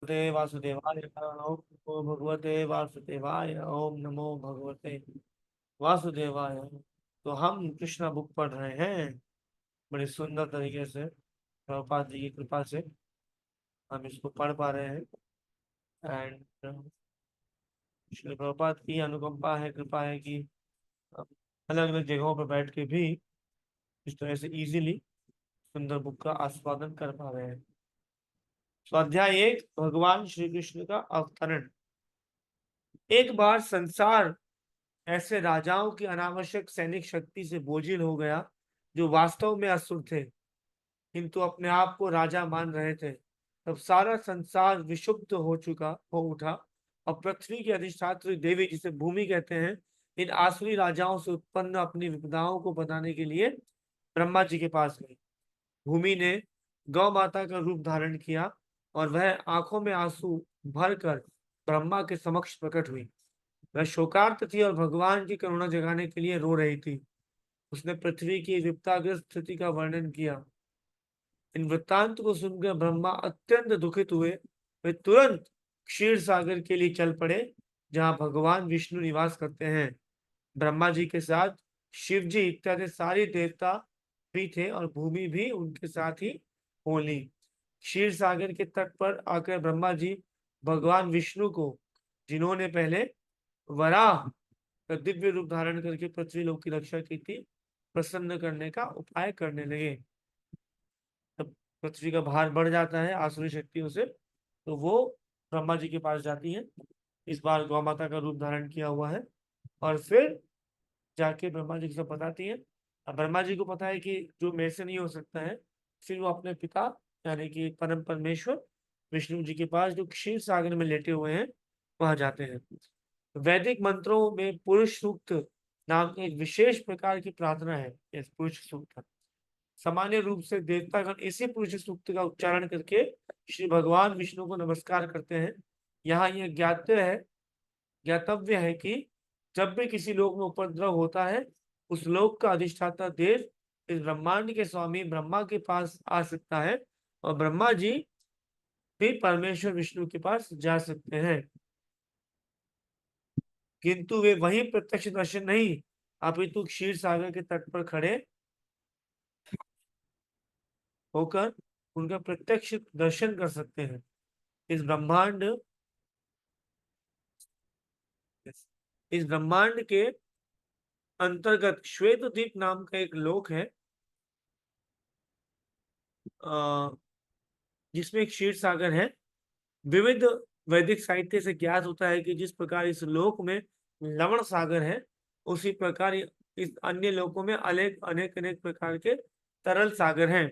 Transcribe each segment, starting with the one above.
वासुदेवाय ओम नमो भगवते वासुदेवाय ओम नमो भगवते वासुदेवाय। तो हम कृष्णा बुक पढ़ रहे हैं बड़ी सुंदर तरीके से, प्रभुपाद जी की कृपा से हम इसको पढ़ पा रहे हैं। एंड श्री प्रभुपाद की अनुकंपा है, कृपा है कि अलग अलग जगहों पर बैठ के भी इस तरह से इजीली सुंदर बुक का आस्वादन कर पा रहे हैं। स्वाध्याय 1, भगवान श्री कृष्ण का अवतरण। एक बार संसार ऐसे राजाओं की अनावश्यक सैनिक शक्ति से बोझिल हो गया जो वास्तव में असुर थे किंतु अपने आप को राजा मान रहे थे। तब सारा संसार विक्षुब्ध हो उठा और पृथ्वी की अधिष्ठात्री देवी, जिसे भूमि कहते हैं, इन आसुरी राजाओं से उत्पन्न अपनी विपदाओं को बताने के लिए ब्रह्मा जी के पास गई। भूमि ने गौ माता का रूप धारण किया और वह आंखों में आंसू भरकर ब्रह्मा के समक्ष प्रकट हुई। वह शोकार्त थी और भगवान की करुणा जगाने के लिए रो रही थी। उसने पृथ्वी की विपदाग्रस्त स्थिति का वर्णन किया। इन वृत्तांत को सुनकर ब्रह्मा अत्यंत दुखित हुए। वे तुरंत क्षीर सागर के लिए चल पड़े, जहां भगवान विष्णु निवास करते हैं। ब्रह्मा जी के साथ शिव जी इत्यादि सारे देवता भी थे और भूमि भी उनके साथ ही होली। क्षीर सागर के तट पर आकर ब्रह्मा जी भगवान विष्णु को, जिन्होंने पहले वराह का दिव्य रूप धारण करके पृथ्वी लोक की रक्षा की थी, प्रसन्न करने का उपाय करने लगे। तब पृथ्वी का भार बढ़ जाता है आसुरी शक्तियों से, तो वो ब्रह्मा जी के पास जाती है। इस बार गौ माता का रूप धारण किया हुआ है और फिर जाके ब्रह्मा जी को सब बताती है। अब ब्रह्मा जी को पता है कि जो मेरे से नहीं हो सकता है, फिर वो अपने पिता यानी कि परम परमेश्वर विष्णु जी के पास, जो क्षीर सागर में लेटे हुए हैं, वहां जाते हैं। वैदिक मंत्रों में पुरुष सूक्त नाम की एक विशेष प्रकार की प्रार्थना है। इस पुरुष सूक्त सामान्य रूप से देवतागण इसी पुरुष सूक्त का उच्चारण करके श्री भगवान विष्णु को नमस्कार करते हैं। यहाँ यह ज्ञातव्य है कि जब भी किसी लोक में उपद्रव होता है, उस लोक का अधिष्ठाता देव इस ब्रह्मांड के स्वामी ब्रह्मा के पास आ सकता है और ब्रह्मा जी भी परमेश्वर विष्णु के पास जा सकते हैं, किंतु वे वहीं प्रत्यक्ष दर्शन नहीं अपितु क्षीर सागर के तट पर खड़े होकर उनका प्रत्यक्ष दर्शन कर सकते हैं। इस ब्रह्मांड इस ब्रह्मांड के अंतर्गत श्वेत द्वीप नाम का एक लोक है, जिसमें एक क्षीर सागर है। विविध वैदिक साहित्य से ज्ञात होता है कि जिस प्रकार इस लोक में लवण सागर है, उसी प्रकार इस अन्य लोकों में अनेक अनेक अनेक प्रकार के तरल सागर हैं।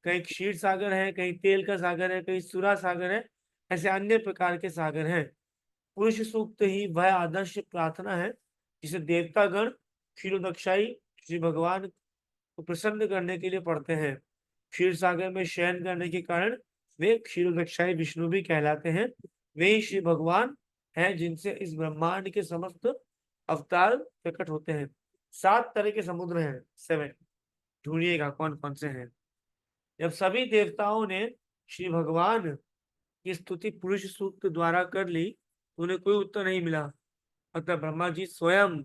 कहीं क्षीर सागर है, कहीं तेल का सागर है, कहीं सुरा सागर है, ऐसे अन्य प्रकार के सागर हैं। पुरुष सूक्त ही वह आदर्श प्रार्थना है जिसे देवतागण क्षीरोदक्षाई श्री भगवान को प्रसन्न करने के लिए पढ़ते हैं। क्षीर सागर में शयन करने के कारण वे क्षीरोदक्षाई विष्णु भी कहलाते हैं। वे ही श्री भगवान हैं जिनसे इस ब्रह्मांड के समस्त अवतार प्रकट होते हैं। 7 तरह के समुद्र हैं, 7। ढूंढिएगा कौन कौन से हैं। जब सभी देवताओं ने श्री भगवान की स्तुति पुरुष सूक्त द्वारा कर ली, तो उन्हें कोई उत्तर नहीं मिला। अतः ब्रह्मा जी स्वयं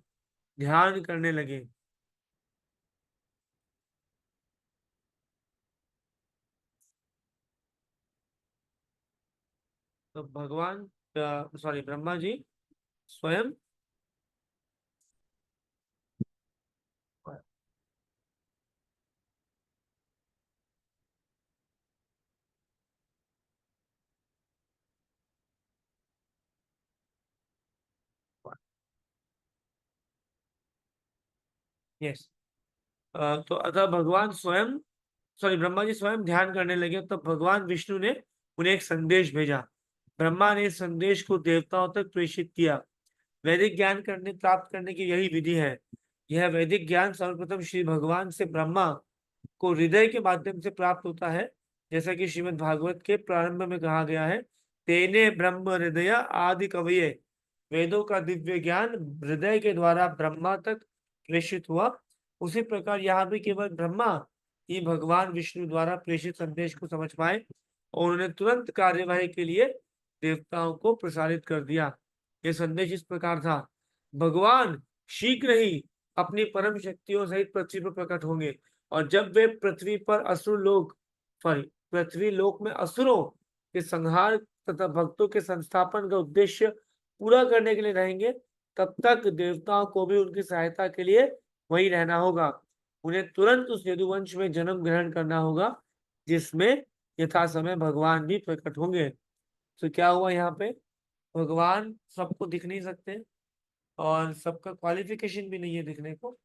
ध्यान करने लगे। तो भगवान सॉरी ब्रह्मा जी स्वयं, यस, तो अतः भगवान स्वयं, सॉरी ब्रह्मा जी स्वयं ध्यान करने लगे। तब भगवान विष्णु ने उन्हें एक संदेश भेजा। ब्रह्मा ने इस संदेश को देवताओं तक प्रेषित किया। वैदिक ज्ञान प्राप्त करने की यही विधि है। यह वैदिक ज्ञान सर्वप्रथम श्री भगवान से ब्रह्मा को हृदय के माध्यम से प्राप्त होता है, जैसा कि श्रीमद् भागवत के प्रारंभ में कहा गया है, तेने ब्रह्म हृदय आदि कवये। वेदों का दिव्य ज्ञान हृदय के द्वारा ब्रह्मा तक प्रेषित हुआ। उसी प्रकार यहाँ भी केवल ब्रह्मा ही भगवान विष्णु द्वारा प्रेषित संदेश को समझ पाए और उन्हें तुरंत कार्यवाही के लिए देवताओं को प्रसारित कर दिया। यह संदेश इस प्रकार था, भगवान शीघ्र ही अपनी परम शक्तियों सहित पृथ्वी पर प्रकट होंगे, और जब वे पृथ्वी पर असुर लोक सॉरी पृथ्वी लोक में असुरों के संहार तथा भक्तों के संस्थापन का उद्देश्य पूरा करने के लिए रहेंगे, तब तक देवताओं को भी उनकी सहायता के लिए वहीं रहना होगा। उन्हें तुरंत उस यदुवंश में जन्म ग्रहण करना होगा जिसमें यथा समय भगवान भी प्रकट होंगे। तो क्या हुआ यहाँ पे, भगवान सबको दिख नहीं सकते और सबका क्वालिफिकेशन भी नहीं है दिखने को,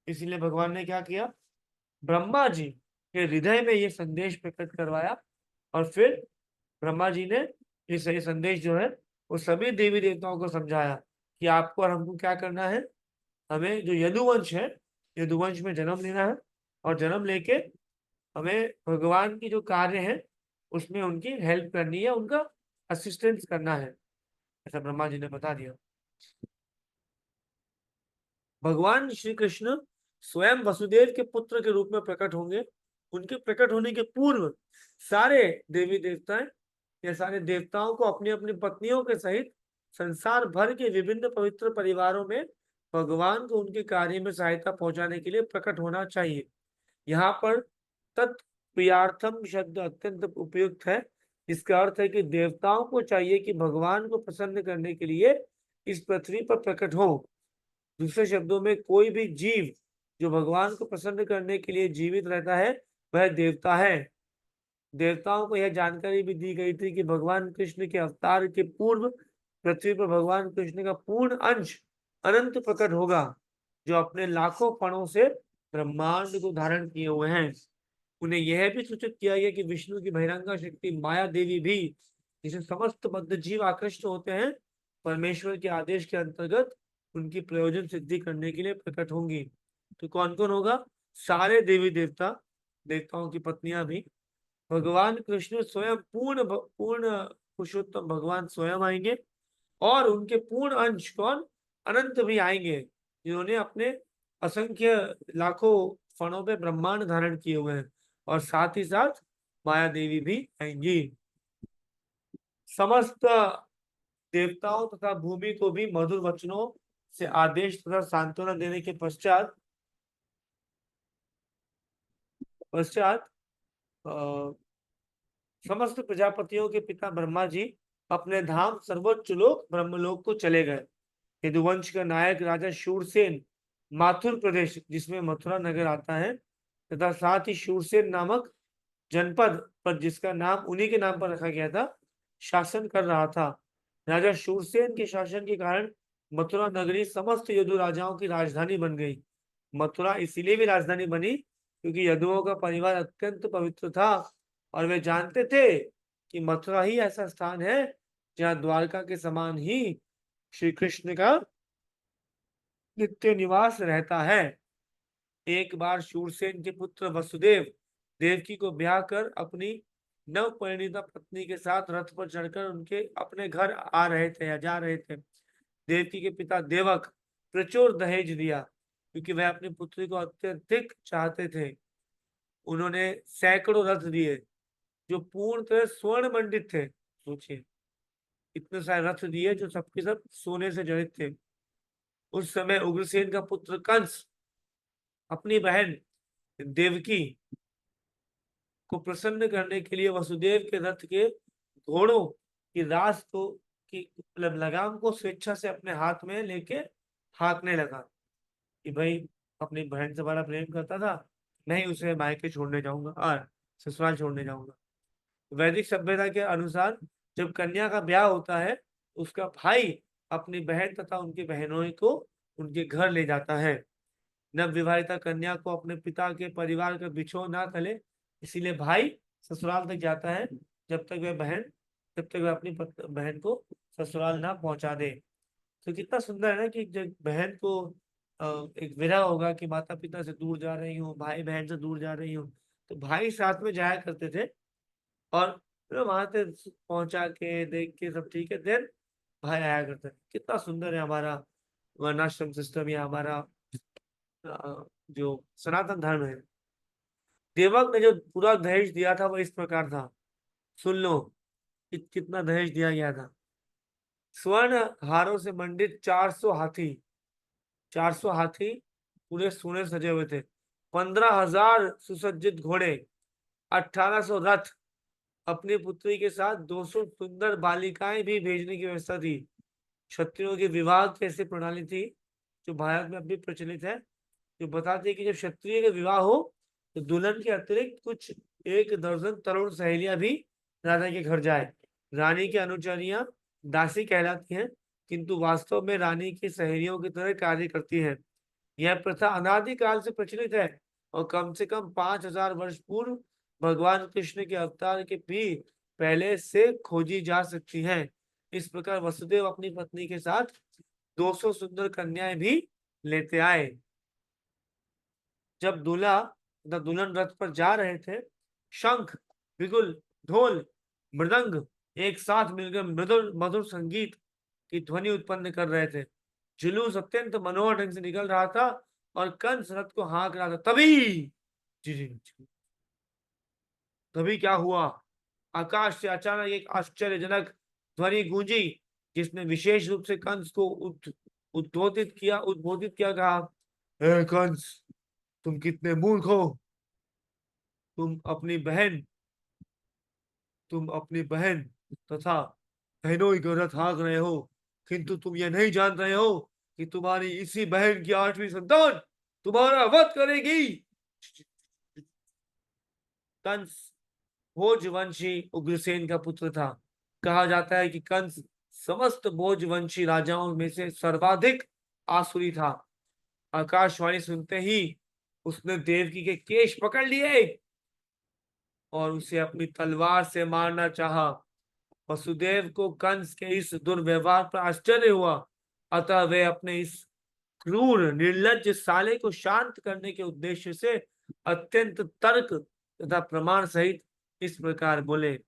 इसीलिए भगवान ने क्या किया, ब्रह्मा जी के हृदय में ये संदेश प्रकट करवाया, और फिर ब्रह्मा जी ने ये संदेश जो है वो सभी देवी देवताओं को समझाया कि आपको और हमको क्या करना है, हमें जो यदुवंश है, यदुवंश में जन्म लेना है, और जन्म लेके हमें भगवान की जो कार्य है उसमें उनकी हेल्प करनी है, उनका असिस्टेंस करना है, ऐसा ब्रह्मा जी ने बता दिया। भगवान श्री कृष्ण स्वयं वसुदेव के पुत्र के रूप में प्रकट होंगे। उनके प्रकट होने के पूर्व सारे देवी देवताएं या सारे देवताओं को अपनी अपनी पत्नियों के सहित संसार भर के विभिन्न पवित्र परिवारों में भगवान को उनके कार्य में सहायता पहुंचाने के लिए प्रकट होना चाहिए। यहाँ पर तत्प्रियार्थम शब्द अत्यंत उपयुक्त है। इसका अर्थ है कि देवताओं को चाहिए कि भगवान को प्रसन्न करने के लिए इस पृथ्वी पर प्रकट हो। दूसरे शब्दों में, कोई भी जीव जो भगवान को प्रसन्न करने के लिए जीवित रहता है वह देवता है। देवताओं को यह जानकारी भी दी गई थी कि भगवान कृष्ण के अवतार के पूर्व पृथ्वी पर भगवान कृष्ण का पूर्ण अंश अनंत प्रकट होगा, जो अपने लाखों फणों से ब्रह्मांड को धारण किए हुए हैं। उन्हें यह भी सूचित किया गया कि विष्णु की बहिरंगा शक्ति माया देवी भी, जिसे समस्त बद्ध जीव आकृष्ट होते हैं, परमेश्वर के आदेश के अंतर्गत उनकी प्रयोजन सिद्धि करने के लिए प्रकट होंगी। तो कौन कौन होगा, सारे देवी देवता, देवताओं की पत्नियां भी, भगवान कृष्ण स्वयं पूर्ण पुरुषोत्तम भगवान स्वयं आएंगे, और उनके पूर्ण अंश कौन, अनंत भी आएंगे, जिन्होंने अपने असंख्य लाखों फणों पे ब्रह्मांड धारण किए हुए हैं, और साथ ही साथ माया देवी भी आएंगी। समस्त देवताओं तथा भूमि को भी मधुर वचनों से आदेश तथा सांत्वना देने के पश्चात पश्चात समस्त प्रजापतियों के पिता ब्रह्मा जी अपने धाम सर्वोच्च लोक ब्रह्मलोक को चले गए। यदुवंश का नायक राजा शूरसेन माथुर प्रदेश, जिसमें मथुरा नगर आता है, तथा साथ ही शूरसेन नामक जनपद पर, जिसका नाम उन्हीं के नाम पर रखा गया था, शासन कर रहा था। राजा शूरसेन के शासन के कारण मथुरा नगरी समस्त यदु राजाओं की राजधानी बन गई। मथुरा इसीलिए भी राजधानी बनी क्योंकि यदुओं का परिवार अत्यंत पवित्र था, और वे जानते थे कि मथुरा ही ऐसा स्थान है जहाँ द्वारका के समान ही श्री कृष्ण का नित्य निवास रहता है। एक बार शूरसेन के पुत्र वसुदेव देवकी को ब्याह कर अपनी नव परिणीता पत्नी के साथ रथ पर चढ़कर उनके अपने घर आ रहे थे या जा रहे थे। देवकी के पिता देवक प्रचुर दहेज दिया क्योंकि वह अपनी पुत्री को अत्यधिक चाहते थे। उन्होंने सैकड़ों रथ दिए जो पूर्णतः स्वर्ण मंडित थे। सोचिए, इतने सारे रथ दिए जो सबके सब सोने से जड़ित थे। उस समय उग्रसेन का पुत्र कंस अपनी बहन देवकी को प्रसन्न करने के लिए वसुदेव के रथ के घोड़ों की रास को की लगाम को स्वेच्छा से अपने हाथ में लेके हाँकने लगा कि भाई अपनी बहन से बड़ा प्रेम करता था, नहीं उसे मायके छोड़ने जाऊंगा और ससुराल छोड़ने जाऊंगा। वैदिक सभ्यता के अनुसार जब कन्या का ब्याह होता है, उसका भाई अपनी बहन तथा उनकी बहनों को उनके घर ले जाता है। नव विवाहिता कन्या को अपने पिता के परिवार का बिछोह ना टले, इसीलिए भाई ससुराल तक जाता है जब तक वह अपनी बहन को ससुराल ना पहुंचा दे। तो कितना सुंदर है ना कि जब बहन को एक विरह होगा कि माता पिता से दूर जा रही हूँ, भाई बहन से दूर जा रही हूँ, तो भाई साथ में जाया करते थे, और वहां से पहुंचा के देख के सब ठीक है, देन भाई आया करते थे। कितना सुंदर है हमारा वर्णाश्रम सिस्टम, या हमारा जो सनातन धर्म है। देवक ने जो पूरा दहेज दिया था वो इस प्रकार था, सुन लो। कितना दहेज दिया गया था। स्वर्ण हारों से मंडित 400 हाथी, 400 हाथी पूरे सोने से सजे हुए थे, 15,000 सुसज्जित घोड़े, 1800 रथ, अपनी पुत्री के साथ 200 सुंदर बालिकाएं भी भेजने की व्यवस्था थी। क्षत्रियों के विवाह की ऐसी प्रणाली थी जो भारत में अभी प्रचलित है, जो बताती है कि जब क्षत्रिय का विवाह हो तो दुल्हन के अतिरिक्त कुछ 1 दर्जन तरुण सहेलियां भी राजा के घर जाए। रानी की अनुचरियां दासी कहलाती हैं, किंतु वास्तव में रानी की सहेलियों की तरह कार्य करती है। यह प्रथा अनादिकाल से प्रचलित है और कम से कम 5,000 वर्ष पूर्व भगवान कृष्ण के अवतार के भी पहले से खोजी जा सकती है। इस प्रकार वसुदेव अपनी पत्नी के साथ 200 सुंदर कन्याएं भी लेते आए। जब दूल्हा तथा दुल्हन रथ पर जा रहे थे, शंख, बिगुल, ढोल, मृदंग एक साथ मिलकर मधुर मधुर संगीत की ध्वनि उत्पन्न कर रहे थे। जुलूस अत्यंत मनोहर ढंग से निकल रहा था और कंस रथ को हाँक रहा था। जी जी जी, तभी क्या हुआ? आकाश से अचानक एक आश्चर्यजनक ध्वनि गूंजी, जिसने विशेष रूप से कंस को उद्बोधित किया। कहा, हे कंस, तुम कितने मूर्ख हो। तुम अपनी बहन तुम अपनी बहन तथा बहनों की रथ हाँक रहे हो, किंतु तुम यह नहीं जान रहे हो कि तुम्हारी इसी बहन की 8वीं संतान तुम्हारा वध करेगी। कंस भोजवंशी उग्रसेन का पुत्र था। कहा जाता है कि कंस समस्त भोजवंशी राजाओं में से सर्वाधिक आसुरी था। आकाशवाणी सुनते ही उसने देवकी के केश पकड़ लिए और उसे अपनी तलवार से मारना चाहा। वसुदेव को कंस के इस दुर्व्यवहार पर आश्चर्य हुआ, अतः वे अपने इस क्रूर निर्लज्ज साले को शांत करने के उद्देश्य से अत्यंत तर्क तथा प्रमाण सहित इस प्रकार बोले।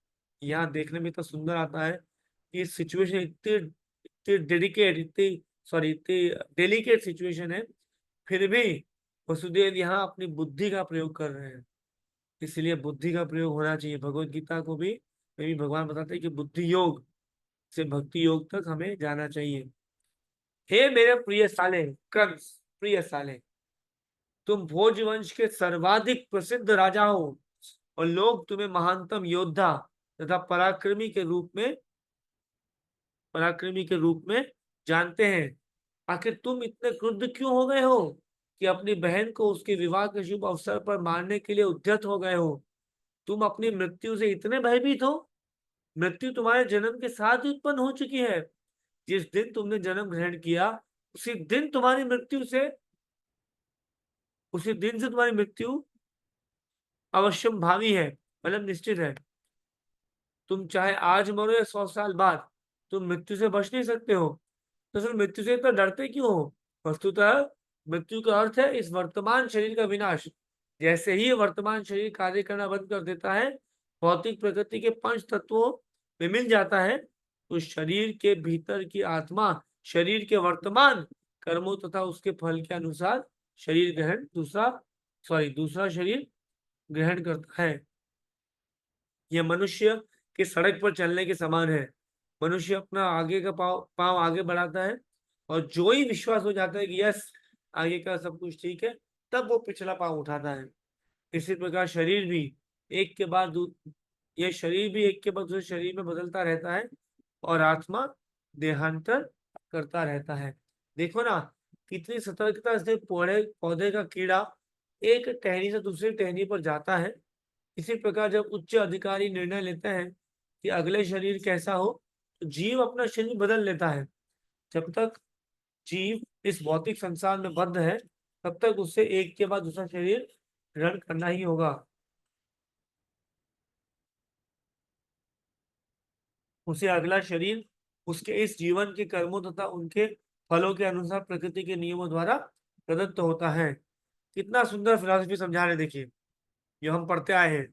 यहाँ देखने में तो सुंदर आता है कि सिचुएशन इतनी इतनी डेडिकेट इतनी सॉरी इतनी डेलिकेट सिचुएशन है, फिर भी वसुदेव यहाँ अपनी बुद्धि का प्रयोग कर रहे हैं। इसलिए बुद्धि का प्रयोग होना चाहिए। भगवत गीता को भी भगवान बताते हैं कि बुद्धि योग से भक्ति योग तक हमें जाना चाहिए। हे मेरे प्रिय साले कंस, प्रिय साले, तुम भोजवंश के सर्वाधिक प्रसिद्ध राजा हो और लोग तुम्हें महानतम योद्धा तथा पराक्रमी के रूप में जानते हैं। आखिर तुम इतने क्रुद्ध क्यों हो गए हो कि अपनी बहन को उसके विवाह के शुभ अवसर पर मारने के लिए उद्यत हो गए हो? तुम अपनी मृत्यु से इतने भयभीत हो? मृत्यु तुम्हारे जन्म के साथ ही उत्पन्न हो चुकी है। जिस दिन तुमने जन्म ग्रहण किया, उसी दिन तुम्हारी मृत्यु से उसी दिन से तुम्हारी मृत्यु अवश्यम भावी है, मतलब निश्चित है। तुम चाहे आज मरो या 100 साल बाद, तुम मृत्यु से बच नहीं सकते हो। तो फिर मृत्यु से इतना डरते क्यों हो? वस्तुतः मृत्यु का अर्थ है इस वर्तमान शरीर का विनाश। जैसे ही वर्तमान शरीर कार्य करना बंद कर देता है, भौतिक प्रकृति के 5 तत्वों में मिल जाता है, तो शरीर के भीतर की आत्मा शरीर के वर्तमान कर्मों तथा उसके फल के अनुसार शरीर ग्रहण दूसरा शरीर ग्रहण करता है। यह मनुष्य के सड़क पर चलने के समान है। मनुष्य अपना आगे का पाँव आगे बढ़ाता है और जो ही विश्वास हो जाता है कि यस, आगे का सब कुछ ठीक है, तब वो पिछला पाँव उठाता है। इसी प्रकार शरीर भी एक के बाद यह शरीर भी एक के बाद दूसरे शरीर में बदलता रहता है और आत्मा देहांतर करता रहता है। देखो ना, कितनी सतर्कता से पौधे पौधे का कीड़ा एक टहनी से दूसरी टहनी पर जाता है। इसी प्रकार जब उच्च अधिकारी निर्णय लेते हैं कि अगले शरीर कैसा हो, तो जीव अपना शरीर बदल लेता है। जब तक जीव इस भौतिक संसार में बद्ध है, तब तक उसे एक के बाद दूसरा शरीर ग्रहण करना ही होगा। उसे अगला शरीर उसके इस जीवन के कर्मों तथा उनके फलों के अनुसार प्रकृति के नियमों द्वारा प्रदत्त होता है। कितना सुंदर फिलॉसफी समझा रहे, देखिए। जो हम पढ़ते आए हैं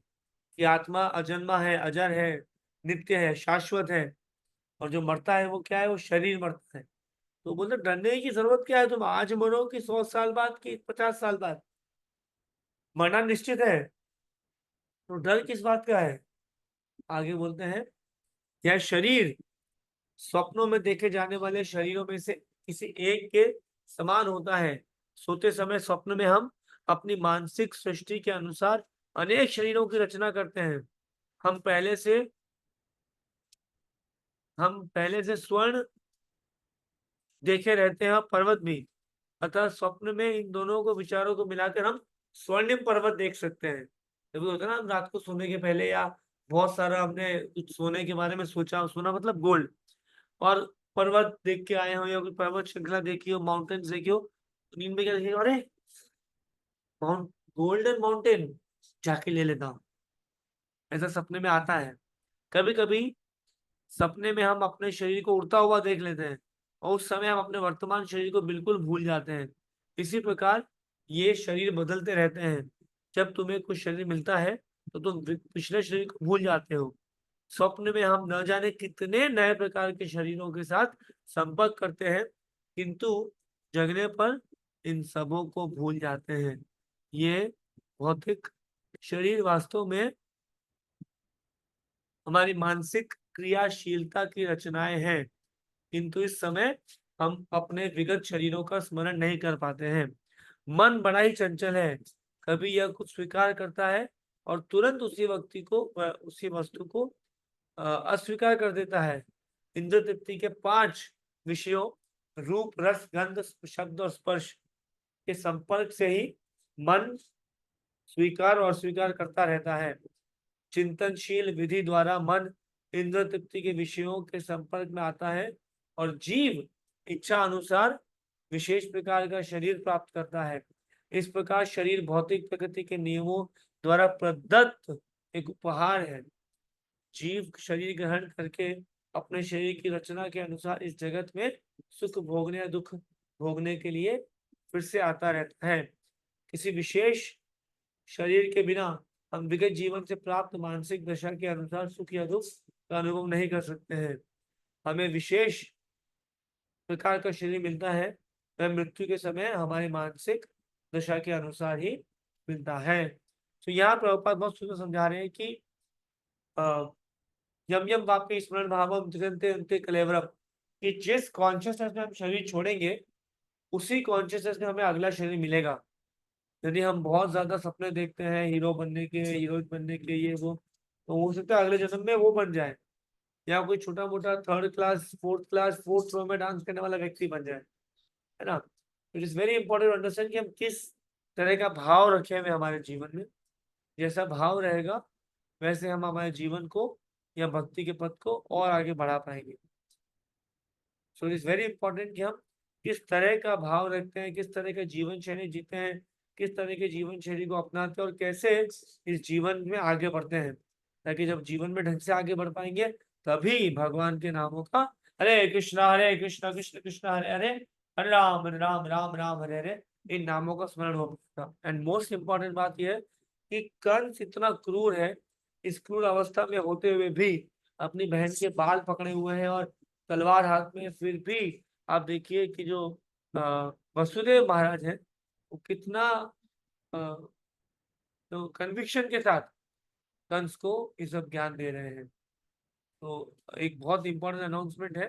कि आत्मा अजन्मा है, अजर है, नित्य है, शाश्वत है, और जो मरता है वो क्या है? वो शरीर मरता है। तो बोलते डरने की जरूरत क्या है? तुम आज मरो कि 100 साल बाद कि 50 साल बाद, मरना निश्चित है, तो डर किस बात का है? आगे बोलते हैं यह शरीर स्वप्नों में देखे जाने वाले शरीरों में से किसी एक के समान होता है। सोते समय स्वप्न में हम अपनी मानसिक सृष्टि के अनुसार अनेक शरीरों की रचना करते हैं। हम पहले से हम पहले से स्वर्ण देखे रहते हैं और पर्वत भी। अतः स्वप्न में इन दोनों को विचारों को मिलाकर हम स्वर्णिम पर्वत देख सकते हैं। कभी होता है ना, हम रात को सोने के पहले या बहुत सारा हमने कुछ सोने के बारे में सोचा, सोना मतलब गोल्ड, और पर्वत देख के आए हो या कोई पर्वत श्रृंखला देखी हो, माउंटेन्स देखी हो, तो नींद में क्या देखेगा, अरे माउंट गोल्डन माउंटेन, जाके ले लेता हूँ। ऐसा सपने में आता है। कभी कभी सपने में हम अपने शरीर को उड़ता हुआ देख लेते हैं और उस समय हम अपने वर्तमान शरीर को बिल्कुल भूल जाते हैं। इसी प्रकार ये शरीर बदलते रहते हैं। जब तुम्हें कुछ शरीर मिलता है तो तुम पिछले शरीर को भूल जाते हो। स्वप्न में हम न जाने कितने नए प्रकार के शरीरों के साथ संपर्क करते हैं, किंतु जगने पर इन सबों को भूल जाते हैं। ये भौतिक शरीर वास्तव में हमारी मानसिक क्रियाशीलता की रचनाएं हैं, किंतु इस समय हम अपने विगत शरीरों का स्मरण नहीं कर पाते हैं। मन बड़ा ही चंचल है। कभी यह कुछ स्वीकार करता है और तुरंत उसी वस्तु को अस्वीकार कर देता है। इंद्र तृप्ति के 5 विषयों रूप, रस, गंध, शब्द और स्पर्श के संपर्क से ही मन स्वीकार और अस्वीकार करता रहता है। चिंतनशील विधि द्वारा मन इंद्र तृप्ति के विषयों के संपर्क में आता है और जीव इच्छा अनुसार विशेष प्रकार का शरीर प्राप्त करता है। इस प्रकार शरीर भौतिक प्रकृति के नियमों द्वारा प्रदत्त एक उपहार है। जीव शरीर ग्रहण करके अपने शरीर की रचना के अनुसार इस जगत में सुख भोगने या दुख भोगने के लिए फिर से आता रहता है। किसी विशेष शरीर के बिना हम विगत जीवन से प्राप्त मानसिक दशा के अनुसार सुख या दुख का अनुभव नहीं कर सकते हैं। हमें विशेष प्रकार का शरीर मिलता है, वह मृत्यु के समय हमारी मानसिक दशा के अनुसार ही मिलता है। तो यहाँ प्रभुपाद बहुत सुंदर समझा रहे हैं कि यम यम वापि स्मरण भावम जगन्ते अन्ते कलेवरम, कि जिस कॉन्शियसनेस में हम शरीर छोड़ेंगे उसी कॉन्शियसनेस में हमें अगला शरीर मिलेगा। यदि हम बहुत ज्यादा सपने देखते हैं हीरो बनने के, हीरोइन बनने के, ये वो, तो हो सकता है अगले जन्म में वो बन जाए, या कोई छोटा मोटा 3rd class 4th class 4th रो में डांस करने वाला व्यक्ति बन जाए, है ना। It is very important understand कि हम किस तरह का भाव रखे हुए हमारे जीवन में। जैसा भाव रहेगा वैसे हम हमारे जीवन को या भक्ति के पथ को और आगे बढ़ा पाएंगे। So it is very important कि हम किस तरह का भाव रखते हैं, किस तरह का जीवन शैली जीते हैं, किस तरह के जीवन शैली को अपनाते हैं और कैसे इस जीवन में आगे बढ़ते हैं, ताकि जब जीवन में ढंग से आगे बढ़ पाएंगे तभी भगवान के नामों का हरे कृष्ण कृष्ण कृष्ण हरे हरे, हरे राम राम राम हरे हरे, इन नामों का स्मरण हो पाएगा। एंड मोस्ट इंपॉर्टेंट बात यह है कि कंस इतना क्रूर है, इस क्रूर अवस्था में होते हुए भी अपनी बहन के बाल पकड़े हुए हैं और तलवार हाथ में, फिर भी आप देखिए कि जो वसुदेव महाराज हैं वो कितना तो कन्विक्शन के साथ कंस को ये सब ज्ञान दे रहे हैं। तो एक बहुत इंपॉर्टेंट अनाउंसमेंट है